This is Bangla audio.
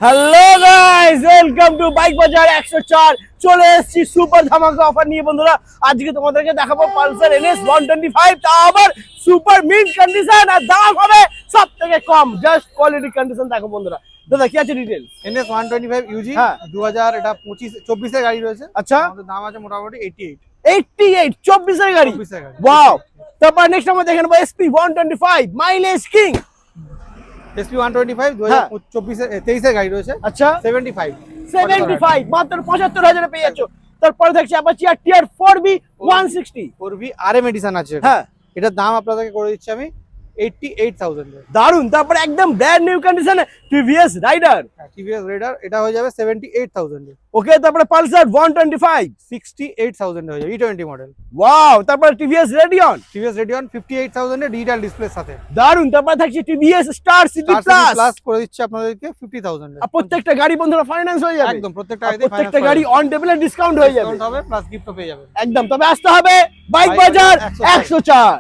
Hello guys, welcome to bike বাজার 104। চলে এসেছি সুপার ধামাকা অফার নিয়ে বন্ধুরা। আজকে তোমাদেরকে দেখাবো পালসার NS 125, তা আবার সুপার মিন্ট কন্ডিশন, আর দাম হবে সব থেকে কম। জাস্ট কোয়ালিটি কন্ডিশন দেখো বন্ধুরা। দাদা কি আছে ডিটেইলস? NS 125 UG 2000, এটা 24 এর গাড়ি রয়েছে। আচ্ছা, আমাদের দাম আছে মোটামুটি 88 24 এর গাড়ি। 24 এর গাড়ি। ওয়াও। তারপর নেক্সট আমরা দেখে নেবো SP 125 মাইলেজ কিং। SP 125 2024 এর 23 এর গাড়ি রয়েছে। আচ্ছা, 75 মাত্র 75,000 এ পেয়ে যাচ্ছ। তারপরে দেখছি Apache TR 4B 160 4V RM addition আছে। হ্যাঁ, এটার দাম আপনাদেরকে করে দিচ্ছি আমি 88,000 এর। দারুন। তারপরে একদম ব্র্যান্ড নিউ কন্ডিশনে TVS রাইডার। TVS Raider এটা হয়ে যাবে 78,000 এর। ওকে, তারপরে পালসার 125 68,000 এর হয়ে যাবে E20 মডেল। ওয়াও। তারপরে TVS রেডিয়ন। TVS Radeon 58,000 এর ডিজিটাল ডিসপ্লের সাথে। দারুন। তারপরে থাকছে TVS স্টার সিটি প্লাস করে দিচ্ছি আপনাদেরকে 50,000 এর। আর প্রত্যেকটা গাড়ি বন্ধুরা ফাইন্যান্স হয়ে যাবে। একদম প্রত্যেকটা আর প্রত্যেকটা গাড়ি অন টেবিলে ডিসকাউন্ট হয়ে যাবে হবে, প্লাস গিফটও পেয়ে যাবেন। একদম। তবে আসতে হবে বাইক বাজার 104।